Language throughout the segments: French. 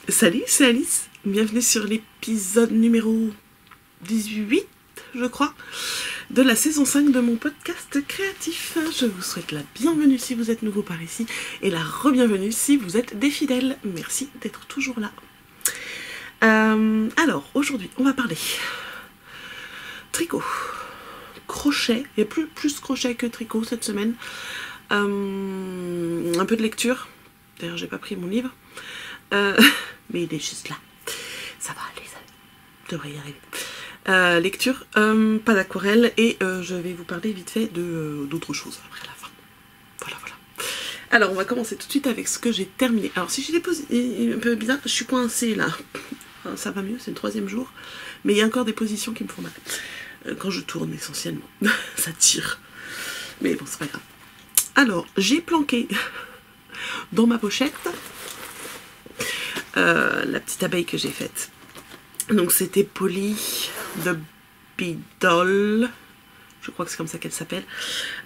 Salut, c'est Alice. Bienvenue sur l'épisode numéro 18, je crois, de la saison 5 de mon podcast créatif. Je vous souhaite la bienvenue si vous êtes nouveau par ici et la re-bienvenue si vous êtes des fidèles. Merci d'être toujours là. Alors, aujourd'hui, on va parler tricot, crochet. Il y a plus crochet que tricot cette semaine. Un peu de lecture. D'ailleurs, j'ai pas pris mon livre. Mais il est juste là. Ça va aller, ça devrait y arriver. Lecture, pas d'aquarelle, et je vais vous parler vite fait d'autres choses après la fin. Voilà. Alors, on va commencer tout de suite avec ce que j'ai terminé. Alors, si j'ai des positions un peu bizarres, je suis coincée là. Ça va mieux, c'est le 3e jour. Mais il y a encore des positions qui me font mal. Quand je tourne, essentiellement. Ça tire. Mais bon, c'est pas grave. Alors, j'ai planqué dans ma pochette la petite abeille que j'ai faite. Donc c'était Polly the Beedle, je crois que c'est comme ça qu'elle s'appelle,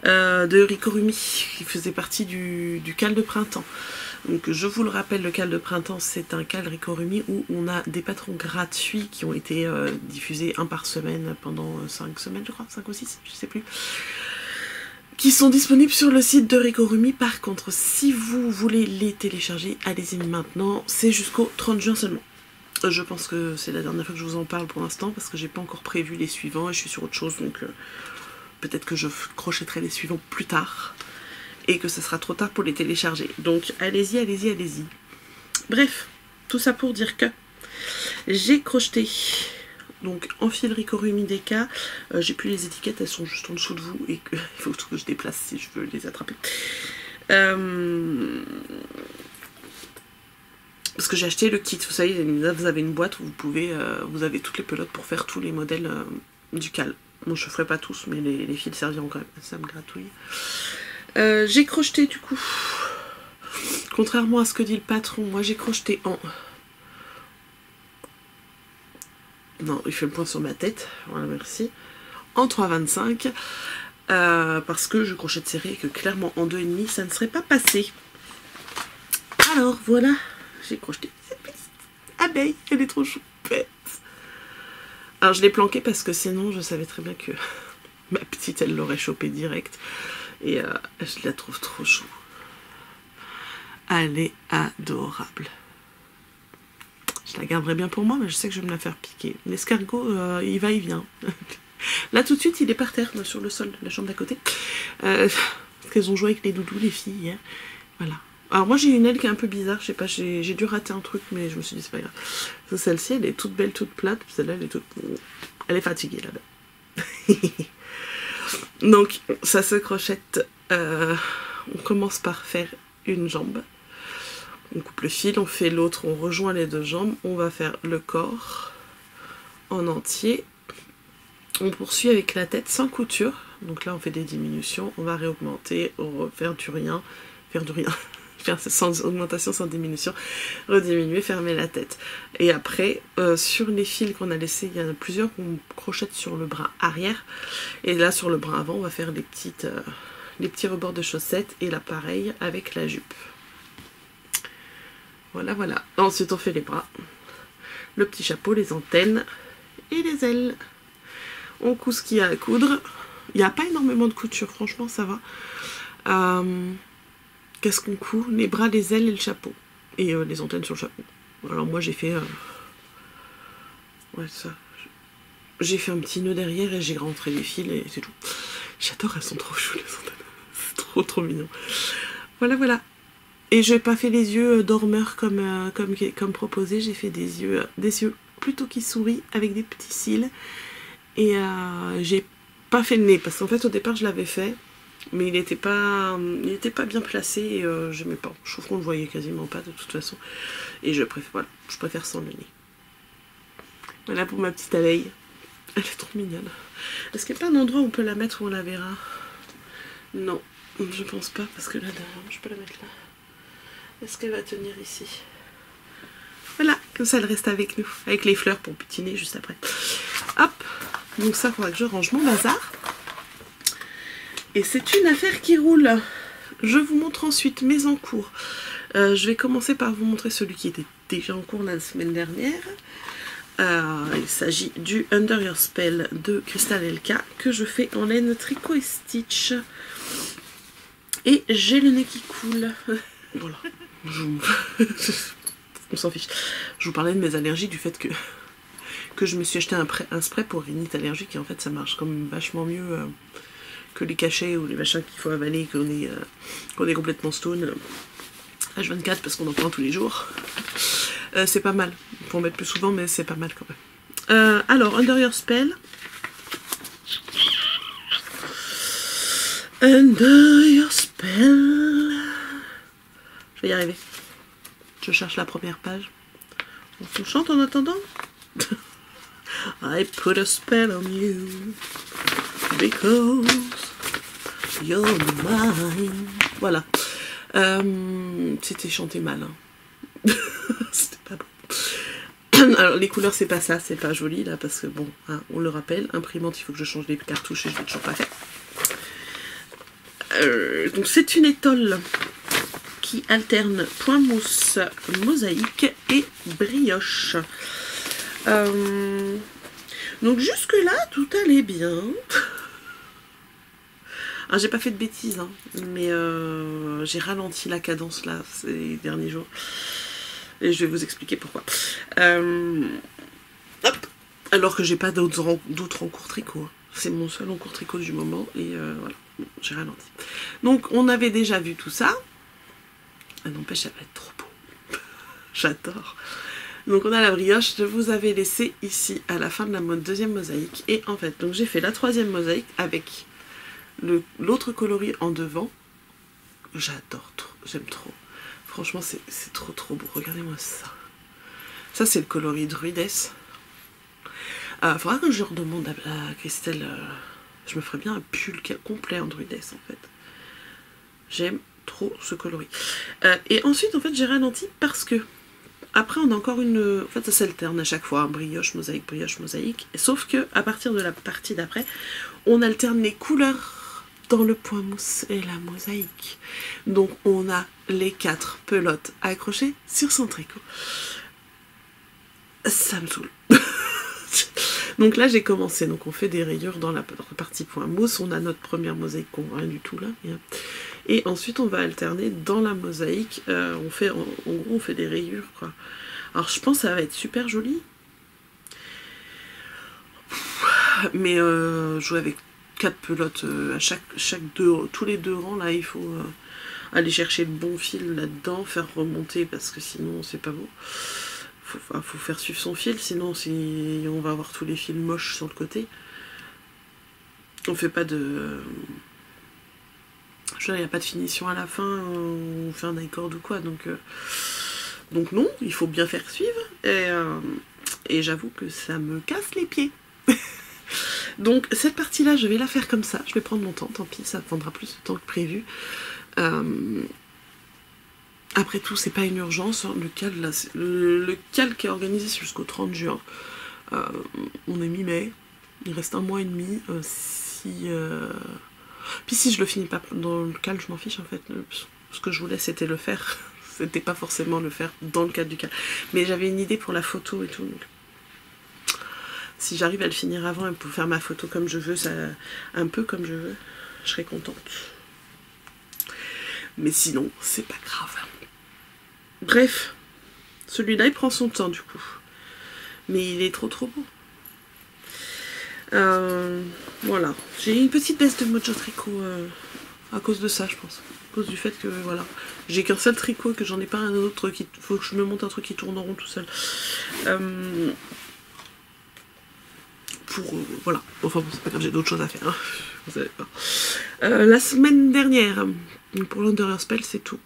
de Rikorumi, qui faisait partie du cal de printemps. Donc je vous le rappelle, le cal de printemps, c'est un cal Rikorumi où on a des patrons gratuits qui ont été diffusés un par semaine pendant 5 semaines, je crois, 5 ou 6, je sais plus, qui sont disponibles sur le site de Rikorumi. Par contre, si vous voulez les télécharger, allez-y maintenant, c'est jusqu'au 30 juin seulement. Je pense que c'est la dernière fois que je vous en parle pour l'instant, parce que j'ai pas encore prévu les suivants et je suis sur autre chose, donc peut-être que je crochetterai les suivants plus tard, et que ce sera trop tard pour les télécharger. Donc allez-y. Bref, tout ça pour dire que j'ai crocheté donc en fil Rikorumi DK, j'ai plus les étiquettes, elles sont juste en dessous de vous et il faut que je déplace si je veux les attraper. Parce que j'ai acheté le kit, vous savez, là vous avez une boîte où vous avez toutes les pelotes pour faire tous les modèles du cal. Bon, je ferai pas tous, mais les fils serviront quand même, ça me gratouille. J'ai crocheté du coup, contrairement à ce que dit le patron, moi j'ai crocheté en... Non, il fait le point sur ma tête, voilà, merci. En 3,25, parce que je crochette serré et que clairement en 2,5 ça ne serait pas passé. Alors voilà, j'ai crocheté cette petite abeille, elle est trop choupette. Alors je l'ai planquée parce que sinon je savais très bien que ma petite elle l'aurait chopée direct. Et je la trouve trop chou. Elle est adorable. Je la garderai bien pour moi, mais je sais que je vais me la faire piquer. L'escargot, il va, il vient. Là, tout de suite, il est par terre, sur le sol de la chambre d'à côté. Parce qu'elles ont joué avec les doudous, les filles, hier. Voilà. Alors, moi, j'ai une aile qui est un peu bizarre. Je sais pas, j'ai dû rater un truc, mais je me suis dit, c'est pas grave. Celle-ci, elle est toute belle, toute plate. Celle-là, elle est toute... Elle est fatiguée, là-bas. Donc, ça se crochette. On commence par faire une jambe. On coupe le fil, on fait l'autre, on rejoint les deux jambes, on va faire le corps en entier. On poursuit avec la tête sans couture. Donc là on fait des diminutions, on va réaugmenter, faire du rien, faire sans augmentation, sans diminution, rediminuer, fermer la tête. Et après, sur les fils qu'on a laissés, il y en a plusieurs qu'on crochette sur le bras arrière. Et là sur le bras avant, on va faire les petits rebords de chaussettes, et là pareil avec la jupe. Voilà. Ensuite, on fait les bras, le petit chapeau, les antennes et les ailes. On coud ce qu'il y a à coudre. Il n'y a pas énormément de couture, franchement, ça va. Qu'est-ce qu'on coud? Les bras, les ailes et le chapeau. Et les antennes sur le chapeau. Alors moi, j'ai fait... Ouais, ça. J'ai fait un petit nœud derrière et j'ai rentré les fils et c'est tout. J'adore, elles sont trop choues, les antennes. C'est trop mignon. Voilà. Et je n'ai pas fait les yeux dormeurs comme proposé, j'ai fait des yeux plutôt qui sourient avec des petits cils. Et j'ai pas fait le nez, parce qu'en fait au départ je l'avais fait, mais il était pas bien placé et j'aimais pas. Je trouve qu'on le voyait quasiment pas de toute façon. Et je préfère sans le nez. Voilà pour ma petite abeille. Elle est trop mignonne. Est-ce qu'il n'y a pas un endroit où on peut la mettre où on la verra? Non, je pense pas, parce que là derrière, je peux la mettre là. Est-ce qu'elle va tenir ici? Voilà, comme ça elle reste avec nous, avec les fleurs pour butiner juste après. Hop, donc ça, il faudra que je range mon bazar. Et c'est une affaire qui roule. Je vous montre ensuite mes encours. Je vais commencer par vous montrer celui qui était déjà en cours la semaine dernière. Il s'agit du Under Your Spell de Crystal LK que je fais en laine tricot et stitch. Et j'ai le nez qui coule. Voilà. On s'en fiche. Je vous parlais de mes allergies, du fait que je me suis acheté un spray pour rhinite allergique et en fait ça marche comme vachement mieux que les cachets ou les machins qu'il faut avaler qu'on est complètement stone. H24 parce qu'on en prend tous les jours. C'est pas mal. Il faut en mettre plus souvent mais c'est pas mal quand même. Alors, Under Your Spell. Under Your Spell. Je vais y arriver. Je cherche la première page. On se chante en attendant. I put a spell on you because you're mine. Voilà. C'était chanté mal. Hein. C'était pas bon. Alors les couleurs c'est pas ça, c'est pas joli là parce que bon, hein, on le rappelle, imprimante il faut que je change les cartouches et je l'ai toujours pas fait. Donc c'est une étole qui alterne point mousse, mosaïque et brioche. Donc jusque là tout allait bien. Ah, j'ai pas fait de bêtises, hein, mais j'ai ralenti la cadence là ces derniers jours. Et je vais vous expliquer pourquoi. Hop. Alors que j'ai pas d'autres en cours tricot. Hein. C'est mon seul en cours tricot du moment. Et voilà, j'ai ralenti. Donc on avait déjà vu tout ça. N'empêche, ça va être trop beau. J'adore. Donc on a la brioche. Je vous avais laissé ici à la fin de la deuxième mosaïque. Et en fait, donc j'ai fait la troisième mosaïque avec l'autre coloris en devant. J'adore trop. J'aime trop. Franchement, c'est trop beau. Regardez-moi ça. Ça, c'est le coloris Druides. Faudra que je redemande à Christelle. Je me ferais bien un pull complet en Druides, en fait. J'aime trop ce coloris. Et ensuite, en fait, j'ai ralenti parce que après, on a encore une... En fait, ça s'alterne à chaque fois. Hein, brioche, mosaïque. Sauf que à partir de la partie d'après, on alterne les couleurs dans le point mousse et la mosaïque. Donc on a les 4 pelotes accrochées sur son tricot. Ça me saoule. Donc là j'ai commencé, donc on fait des rayures dans la partie point mousse, on a notre première mosaïque qu'on voit rien du tout là. Et ensuite on va alterner dans la mosaïque, on fait en gros on fait des rayures quoi. Alors je pense que ça va être super joli. Mais jouer avec 4 pelotes à tous les 2 rangs là, il faut aller chercher le bon fil là-dedans, faire remonter parce que sinon c'est pas beau. Faut faire suivre son fil, sinon on va avoir tous les fils moches sur le côté. On fait pas de... il n'y a pas de finition à la fin, on fait un die-cord ou quoi, donc non, il faut bien faire suivre, et j'avoue que ça me casse les pieds. Donc cette partie-là, je vais la faire comme ça, je vais prendre mon temps, tant pis, ça prendra plus de temps que prévu. Après tout, c'est pas une urgence, hein. Le calque est organisé jusqu'au 30 juin. On est mi-mai, il reste un mois et demi. Puis si je le finis pas dans le calque, je m'en fiche en fait. Ce que je voulais, c'était le faire. C'était pas forcément le faire dans le cadre du calque. Mais j'avais une idée pour la photo et tout. Donc si j'arrive à le finir avant et pour faire ma photo comme je veux, un peu comme je veux, je serais contente. Mais sinon, c'est pas grave. Bref, celui-là, il prend son temps du coup. Mais il est trop beau. Voilà. J'ai une petite baisse de Mojo Tricot à cause de ça, je pense. À cause du fait que, voilà, j'ai qu'un seul tricot et que j'en ai pas un autre. Il faut que je me monte un truc qui tourne en rond tout seul. Voilà. Enfin bon, c'est pas grave, j'ai d'autres choses à faire. Hein. Vous savez pas. La semaine dernière, pour l'Under Your Spell, c'est tout.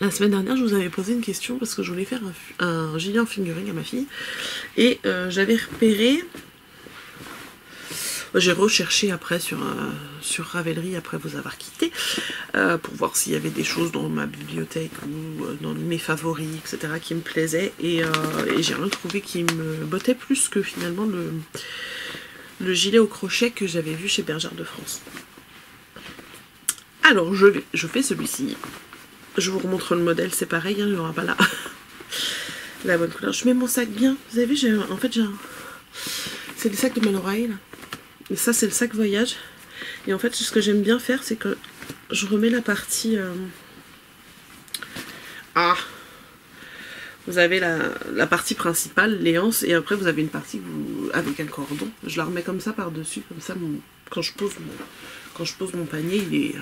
La semaine dernière, je vous avais posé une question parce que je voulais faire un gilet en fingering à ma fille. Et j'avais repéré... J'ai recherché après sur Ravelry, après vous avoir quitté, pour voir s'il y avait des choses dans ma bibliothèque ou dans mes favoris, etc. qui me plaisaient. Et j'ai rien trouvé qui me bottait plus que finalement le gilet au crochet que j'avais vu chez Bergère de France. Alors, je fais celui-ci. Je vous remontre le modèle, c'est pareil, hein, il n'y aura pas là. la bonne couleur. Je mets mon sac bien. Vous avez vu, en fait, c'est le sac de Malorail, là. Et ça, c'est le sac voyage. Et en fait, ce que j'aime bien faire, c'est que je remets la partie... Vous avez la partie principale, les anses, et après vous avez une partie avec un cordon. Je la remets comme ça par-dessus, comme ça, quand je pose mon panier,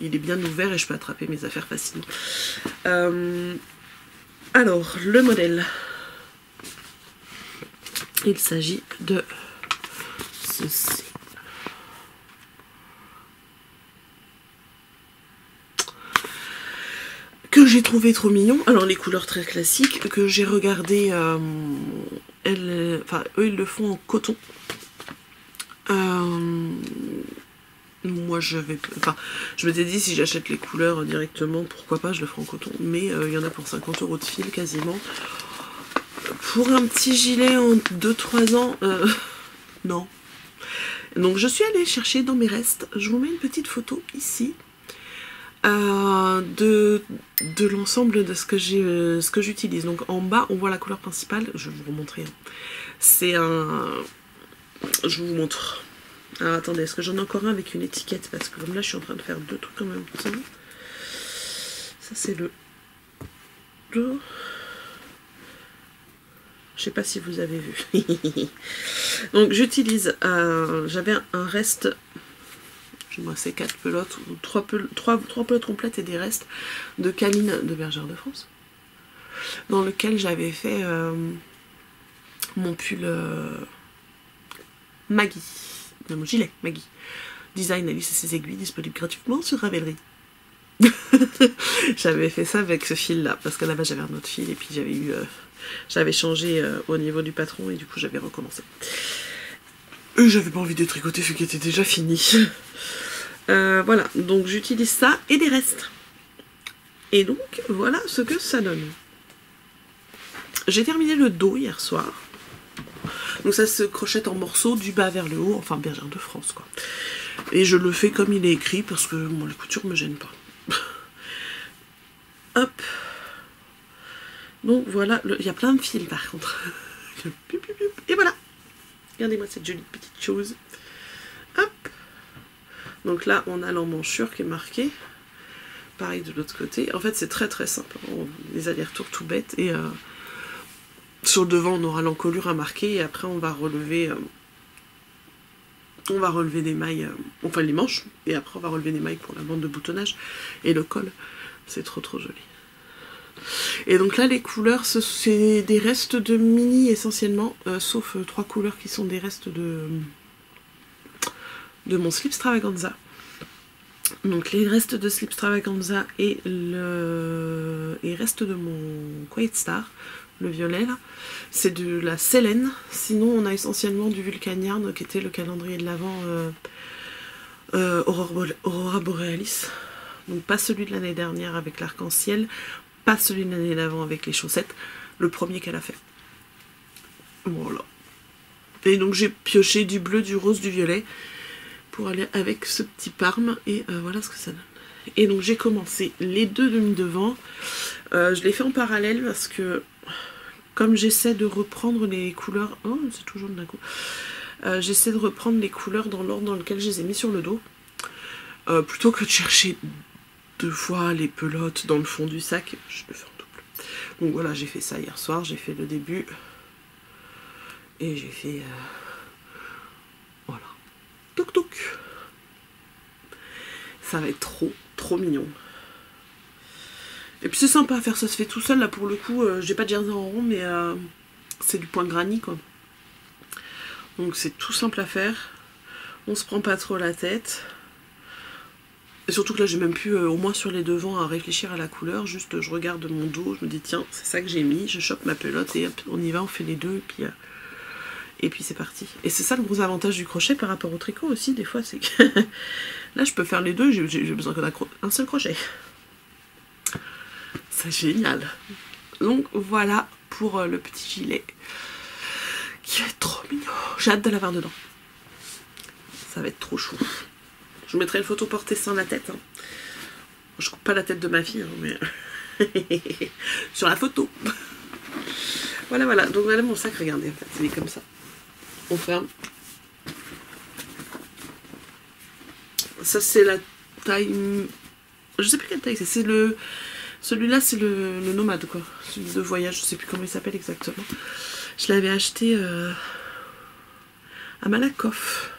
il est bien ouvert et je peux attraper mes affaires facilement. Alors, le modèle. Il s'agit de ceci. Que j'ai trouvé trop mignon. Alors les couleurs très classiques que j'ai regardé, eux ils le font en coton. Moi je m'étais dit si j'achète les couleurs directement, pourquoi pas, je le ferai en coton. Mais il y en a pour 50 € de fil quasiment. Pour un petit gilet en 2-3 ans, non. Donc je suis allée chercher dans mes restes. Je vous mets une petite photo ici. De l'ensemble de ce que j'utilise. Donc en bas on voit la couleur principale, je vais vous remontrer. C'est un... Je vous montre. Alors attendez, est-ce que j'en ai encore un avec une étiquette? Parce que comme là je suis en train de faire deux trucs en même temps. Ça c'est le... Je sais pas si vous avez vu. Donc j'utilise... J'avais un reste... Moi c'est 4 pelotes, ou 3 pelotes complètes et des restes de Camine de Bergère de France, dans lequel j'avais fait mon pull Maggie, mon gilet Maggie, design Alice et ses aiguilles, disponible gratuitement sur Ravelry. J'avais fait ça avec ce fil là, parce qu'à la base j'avais un autre fil et puis j'avais changé au niveau du patron et du coup j'avais recommencé. Et j'avais pas envie de tricoter ce qui était déjà fini. Voilà, donc j'utilise ça et des restes. Et donc, voilà ce que ça donne. J'ai terminé le dos hier soir. Donc ça se crochette en morceaux du bas vers le haut, enfin Bergère de France quoi. Et je le fais comme il est écrit parce que bon, les coutures me gênent pas. Hop. Donc voilà, il y a plein de fils par contre. Et voilà. Regardez-moi cette jolie petite chose. Hop. Donc là, on a l'emmanchure qui est marquée. Pareil de l'autre côté. En fait, c'est très très simple. Les allers-retours tout bêtes. Et sur le devant, on aura l'encolure à marquer. Et après, on va relever des mailles. Enfin, les manches. Et après, on va relever des mailles pour la bande de boutonnage. Et le col. C'est trop trop joli. Et donc là, les couleurs, c'est des restes de mini essentiellement. Sauf 3 couleurs qui sont des restes de mon slip Stravaganza. Donc les restes de slip Stravaganza et restes de mon Quiet Star, le violet là, c'est de la Sélène. Sinon on a essentiellement du Vulcaniard qui était le calendrier de l'Avent Aurora Borealis. Donc pas celui de l'année dernière avec l'arc-en-ciel, pas celui de l'année d'avant avec les chaussettes, le premier qu'elle a fait. Voilà. Et donc j'ai pioché du bleu, du rose, du violet pour aller avec ce petit parme et voilà ce que ça donne. Et donc j'ai commencé les deux demi-devant. Je l'ai fait en parallèle parce que comme j'essaie de reprendre les couleurs... Oh, c'est toujours d'un coup. J'essaie de reprendre les couleurs dans l'ordre dans lequel je les ai mis sur le dos. Plutôt que de chercher 2 fois les pelotes dans le fond du sac, je le fais en double. Donc voilà, j'ai fait ça hier soir, j'ai fait le début. Et j'ai fait... voilà. Toc toc. Ça va être trop, trop mignon. Et puis c'est sympa à faire, ça se fait tout seul, là pour le coup, j'ai pas de jersey en rond, mais c'est du point granit quoi. Donc c'est tout simple à faire, on se prend pas trop la tête. Et surtout que là j'ai même plus, au moins sur les devants, à réfléchir à la couleur, juste je regarde mon dos, je me dis tiens, c'est ça que j'ai mis, je chope ma pelote et hop, on y va, on fait les deux, et puis c'est parti. Et c'est ça le gros avantage du crochet par rapport au tricot aussi, des fois, c'est que là je peux faire les deux, j'ai besoin d'un seul crochet. C'est génial. Donc voilà pour le petit gilet qui va être trop mignon. J'ai hâte de l'avoir dedans. Ça va être trop chou. Je vous mettrai une photo portée sans la tête. Hein. Je coupe pas la tête de ma fille, hein, mais sur la photo. Voilà, voilà. Donc voilà mon sac, regardez, en fait, il est comme ça. On ferme. Ça, c'est la taille... Je sais plus quelle taille c'est. Celui-là, c'est le nomade, quoi. Celui de voyage, je sais plus comment il s'appelle exactement. Je l'avais acheté à Malakoff.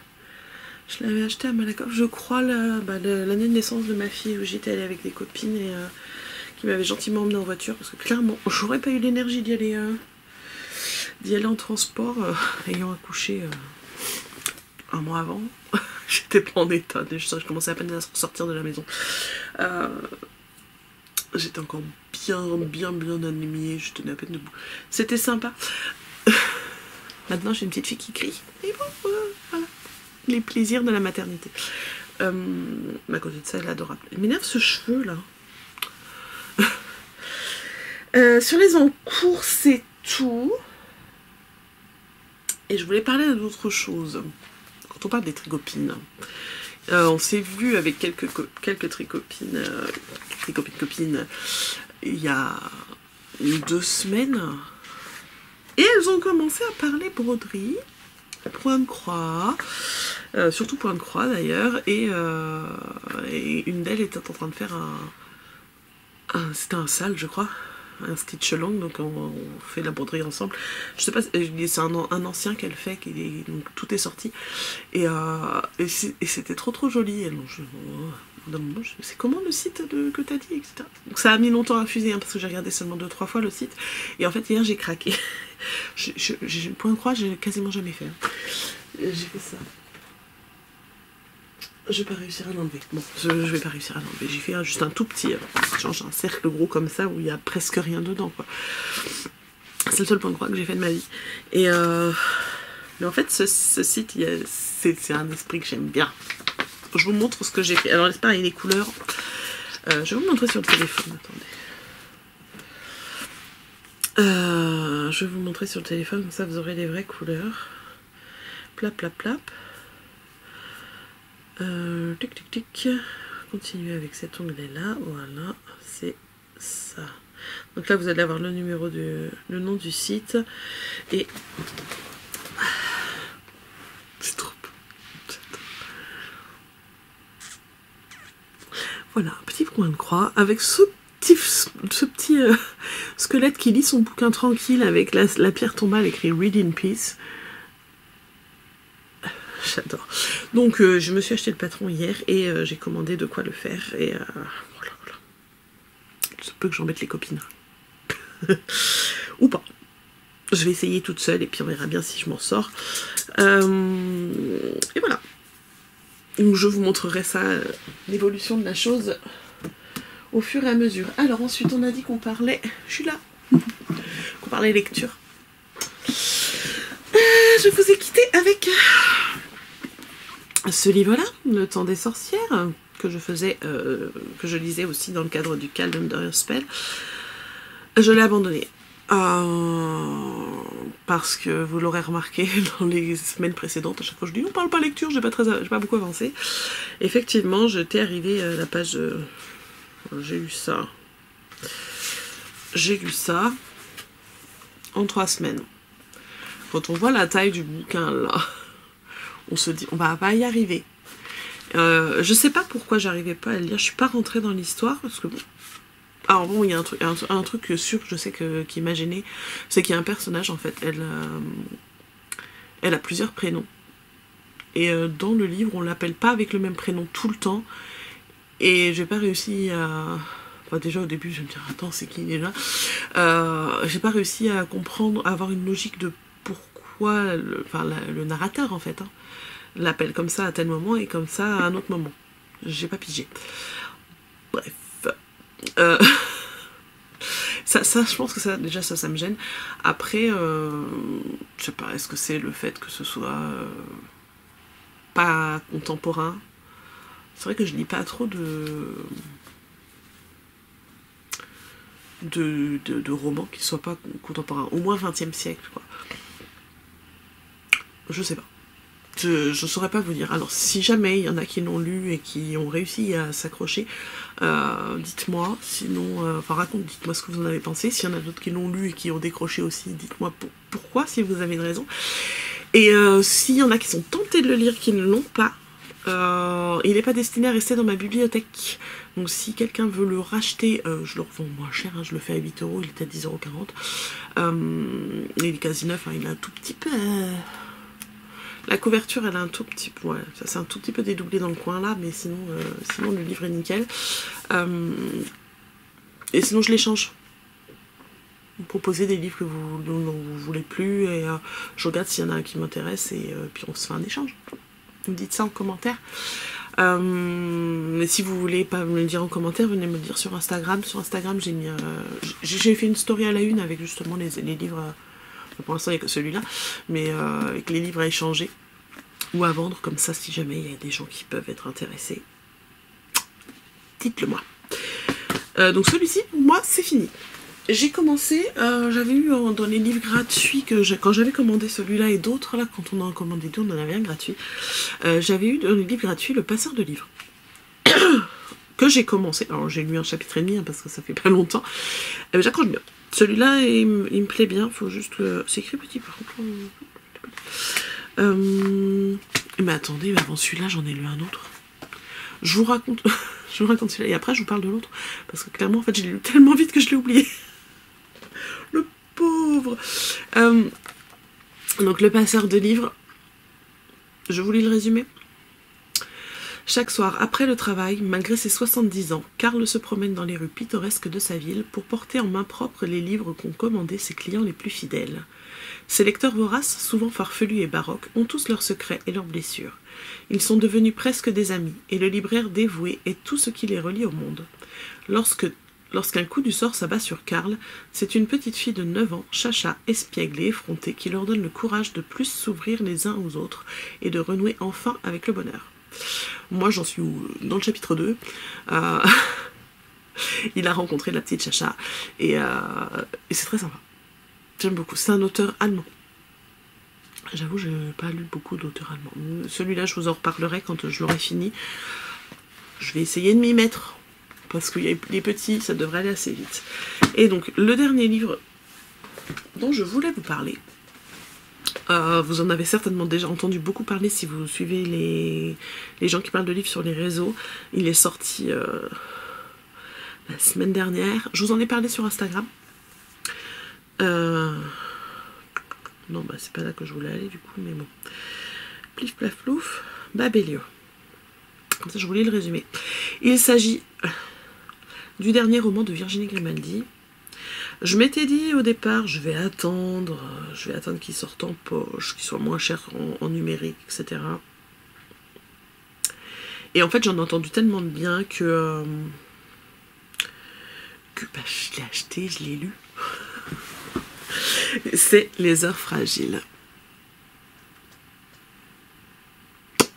Je l'avais acheté à Malakoff, je crois, l'année de naissance de ma fille, où j'étais allée avec des copines et qui m'avaient gentiment emmené en voiture. Parce que clairement, j'aurais pas eu l'énergie d'y aller en transport, ayant accouché un mois avant. J'étais pas en état, je commençais à peine à sortir de la maison. J'étais encore bien anémiée, je tenais à peine debout. C'était sympa. Maintenant, j'ai une petite fille qui crie. Et bon, voilà. Les plaisirs de la maternité. À côté de ça, elle est adorable. Il m'énerve ce cheveu, là. Sur les encours, c'est tout. Et je voulais parler d'autre chose. Quand on parle des tricopines, on s'est vu avec quelques tricopines, copines, il y a 2 semaines. Et elles ont commencé à parler broderie, point de croix, surtout point de croix d'ailleurs. Et une d'elles était en train de faire c'était un sale, je crois. Un stitch long, donc on fait la broderie ensemble. Je sais pas, c'est un ancien qu'elle fait, donc tout est sorti. Et c'était trop joli. C'est comment le site que t'as dit, etc. Donc ça a mis longtemps à infuser, hein, parce que j'ai regardé seulement 2-3 fois le site. Et en fait, hier, j'ai craqué. Le point de croix, j'ai quasiment jamais fait. Hein. J'ai fait ça. Je vais pas réussir à l'enlever. Bon, je vais pas réussir à l'enlever. J'ai fait juste un tout petit, genre un cercle gros comme ça où il y a presque rien dedans, quoi. C'est le seul point de croix que j'ai fait de ma vie. Et mais en fait, ce site, c'est un esprit que j'aime bien. Je vous montre ce que j'ai fait. Alors, c'est pareil, les couleurs. Je vais vous montrer sur le téléphone. Attendez. Je vais vous montrer sur le téléphone, comme ça vous aurez les vraies couleurs. Plap, plap, plap. Tic tic tic, continuez avec cet onglet là, voilà, c'est ça. Donc là vous allez avoir le nom du site et c'est trop beau. Voilà, un petit point de croix avec ce petit squelette qui lit son bouquin tranquille avec la pierre tombale écrit Read in Peace. J'adore. Donc je me suis acheté le patron hier et j'ai commandé de quoi le faire. Et voilà. Il se peut que j'embête les copines. Ou pas. Je vais essayer toute seule et puis on verra bien si je m'en sors. Et voilà. Donc je vous montrerai ça, l'évolution de la chose au fur et à mesure. Alors ensuite on a dit qu'on parlait... Je suis là. Qu'on parlait lecture. Je vous ai quitté avec... ce livre-là, Le Temps des sorcières, que je lisais aussi dans le cadre du Calendar Spell, je l'ai abandonné. Parce que vous l'aurez remarqué dans les semaines précédentes, à chaque fois je dis on parle pas lecture, j'ai pas beaucoup avancé. Effectivement, j'étais arrivée à la page... j'ai lu ça en 3 semaines. Quand on voit la taille du bouquin là, on se dit on va pas y arriver. Je sais pas pourquoi j'arrivais pas à le lire, je suis pas rentrée dans l'histoire parce que bon. Alors bon, il y a un truc sûr, je sais qui m'a gênée, c'est qu'il y a un personnage en fait, elle a plusieurs prénoms. Et dans le livre, on l'appelle pas avec le même prénom tout le temps. Et j'ai pas réussi à... Enfin, déjà au début, je vais me dire attends, c'est qui déjà j'ai pas réussi à comprendre, à avoir une logique de pourquoi le narrateur en fait. Hein, l'appelle comme ça à tel moment et comme ça à un autre moment. J'ai pas pigé. Bref. Ça, je pense que ça me gêne. Après, je sais pas, est-ce que c'est le fait que ce soit pas contemporain? C'est vrai que je lis pas trop de romans qui soient pas contemporains. Au moins 20e siècle, quoi. Je sais pas. je ne saurais pas vous dire. Alors, si jamais il y en a qui l'ont lu et qui ont réussi à s'accrocher, dites-moi. Sinon, dites-moi ce que vous en avez pensé. S'il y en a d'autres qui l'ont lu et qui ont décroché aussi, dites-moi pourquoi, si vous avez une raison. Et s'il y en a qui sont tentés de le lire, qui ne l'ont pas, il n'est pas destiné à rester dans ma bibliothèque. Donc si quelqu'un veut le racheter, je le revends moins cher, hein, je le fais à 8 €, il était à 10,40 €. Il est quasi neuf, hein, il a un tout petit peu... La couverture, elle a un tout petit peu... Ouais, ça c'est un tout petit peu dédoublé dans le coin là, mais sinon, sinon le livre est nickel. Et sinon je l'échange. Vous proposez des livres que dont vous voulez plus, et je regarde s'il y en a un qui m'intéresse, et puis on se fait un échange. Vous me dites ça en commentaire. Mais si vous voulez pas me le dire en commentaire, venez me le dire sur Instagram. Sur Instagram, j'ai fait une story à la une avec justement les livres. Pour l'instant, il n'y a que celui-là, mais avec les livres à échanger ou à vendre, comme ça, si jamais il y a des gens qui peuvent être intéressés, dites-le moi. Donc celui-ci, pour moi, c'est fini. J'ai commencé, j'avais eu dans les livres gratuits, quand j'avais commandé celui-là et d'autres, là, quand on en a commandé deux, on en avait un gratuit, j'avais eu dans les livres gratuits Le Passeur de livres, que j'ai commencé. Alors j'ai lu un chapitre et demi, hein, parce que ça fait pas longtemps, j'accroche bien. Celui-là, il me plaît bien, faut juste... c'est écrit petit par contre. Mais attendez, avant celui-là, j'en ai lu un autre. Je vous raconte, je vous raconte celui-là, et après je vous parle de l'autre, parce que clairement, en fait, j'ai lu tellement vite que je l'ai oublié. Le pauvre. Donc, Le Passeur de livres, je vous lis le résumé. Chaque soir, après le travail, malgré ses 70 ans, Karl se promène dans les rues pittoresques de sa ville pour porter en main propre les livres qu'ont commandés ses clients les plus fidèles. Ces lecteurs voraces, souvent farfelus et baroques, ont tous leurs secrets et leurs blessures. Ils sont devenus presque des amis, et le libraire dévoué est tout ce qui les relie au monde. Lorsqu'un coup du sort s'abat sur Karl, c'est une petite fille de 9 ans, chacha, espiègle et effrontée, qui leur donne le courage de plus s'ouvrir les uns aux autres et de renouer enfin avec le bonheur. Moi, j'en suis dans le chapitre 2. Il a rencontré la petite Chacha. Et c'est très sympa. J'aime beaucoup. C'est un auteur allemand. J'avoue, je n'ai pas lu beaucoup d'auteurs allemands. Celui-là, je vous en reparlerai quand je l'aurai fini. Je vais essayer de m'y mettre. Parce qu'il y a les petits, ça devrait aller assez vite. Et donc, le dernier livre dont je voulais vous parler, vous en avez certainement déjà entendu beaucoup parler si vous suivez les gens qui parlent de livres sur les réseaux. Il est sorti la semaine dernière. Je vous en ai parlé sur Instagram. Non, bah c'est pas là que je voulais aller du coup, mais bon. Plif plaf plouf, Babelio. Comme ça, je vous lis le résumé. Il s'agit du dernier roman de Virginie Grimaldi. Je m'étais dit au départ, je vais attendre qu'il sorte en poche, qu'il soit moins cher en numérique, etc. Et en fait, j'en ai entendu tellement de bien que bah, je l'ai acheté, je l'ai lu. C'est Les Heures Fragiles.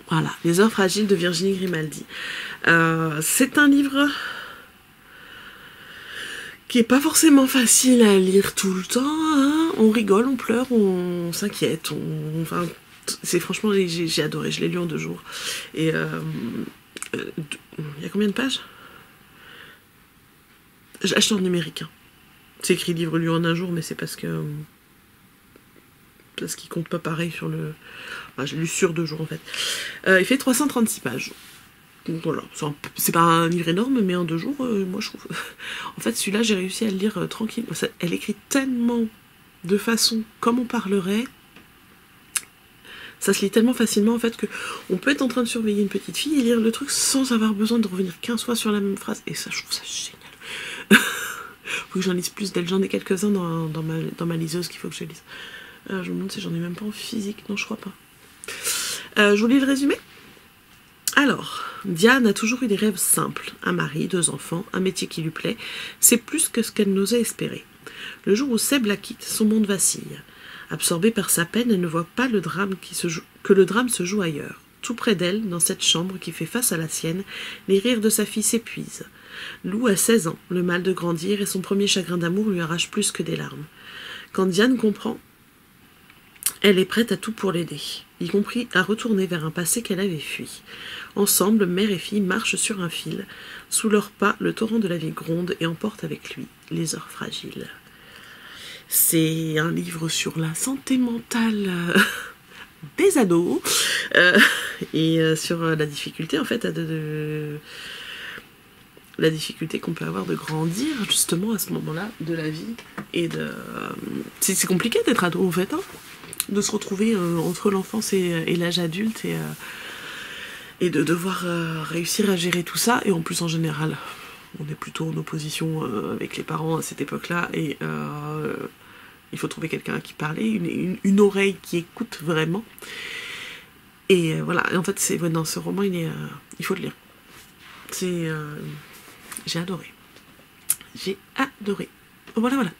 Voilà, Les Heures Fragiles de Virginie Grimaldi. C'est un livre qui est pas forcément facile à lire tout le temps, hein. On rigole, on pleure, on s'inquiète, enfin, c'est franchement, j'ai adoré, je l'ai lu en 2 jours. Et il y a combien de pages? J'ai acheté en numérique, hein. C'est écrit livre lu en 1 jour, mais c'est parce qu'il compte pas pareil sur le... Enfin, j'ai lu sur 2 jours en fait. Il fait 336 pages. Donc voilà, c'est pas un livre énorme, mais en 2 jours, moi je trouve... En fait, celui-là, j'ai réussi à le lire tranquille. Elle écrit tellement de façon comme on parlerait. Ça se lit tellement facilement, en fait, que on peut être en train de surveiller une petite fille et lire le truc sans avoir besoin de revenir 15 fois sur la même phrase. Et ça, je trouve ça génial. Faut que j'en lise plus d'elle. J'en ai quelques-uns dans ma liseuse qu'il faut que je lise. Je me demande si j'en ai même pas en physique. Non, je crois pas. Je vous lis le résumé. Alors, Diane a toujours eu des rêves simples. Un mari, 2 enfants, un métier qui lui plaît. C'est plus que ce qu'elle n'osait espérer. Le jour où Seb la quitte, son monde vacille. Absorbée par sa peine, elle ne voit pas que le drame se joue ailleurs. Tout près d'elle, dans cette chambre qui fait face à la sienne, les rires de sa fille s'épuisent. Lou a 16 ans, le mal de grandir et son premier chagrin d'amour lui arrache plus que des larmes. Quand Diane comprend, Elle est prête à tout pour l'aider, y compris à retourner vers un passé qu'elle avait fui. Ensemble, mère et fille marchent sur un fil. Sous leurs pas, le torrent de la vie gronde et emporte avec lui les heures fragiles. C'est un livre sur la santé mentale des ados et sur la difficulté en fait la difficulté qu'on peut avoir de grandir justement à ce moment-là de la vie et c'est compliqué d'être ado en fait, hein, de se retrouver entre l'enfance et l'âge adulte et de devoir réussir à gérer tout ça. Et en plus en général on est plutôt en opposition avec les parents à cette époque-là et il faut trouver quelqu'un à qui parler, une oreille qui écoute vraiment. Et voilà, et en fait, dans ce roman, il faut le lire. J'ai adoré. J'ai adoré. Voilà.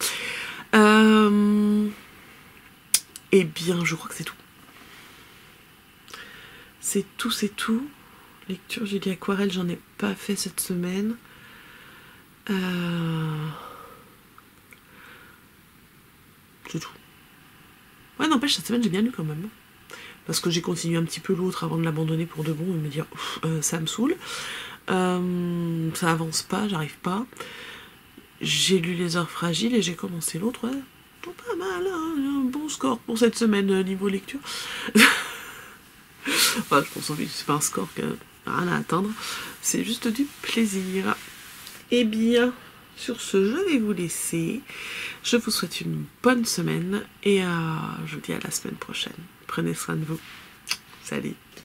Eh bien, je crois que c'est tout. C'est tout. Lecture Julie Aquarelle, j'en ai pas fait cette semaine. C'est tout. Ouais, n'empêche, cette semaine, j'ai bien lu quand même. Parce que j'ai continué un petit peu l'autre avant de l'abandonner pour de bon et me dire, ça me saoule. Ça avance pas, j'arrive pas. J'ai lu Les Heures Fragiles et j'ai commencé l'autre. Ouais, pas mal, hein, un bon score pour cette semaine niveau lecture. Enfin, je pense que c'est pas un score rien à atteindre. C'est juste du plaisir. Eh bien, sur ce, je vais vous laisser. Je vous souhaite une bonne semaine et je vous dis à la semaine prochaine. Prenez soin de vous. Salut.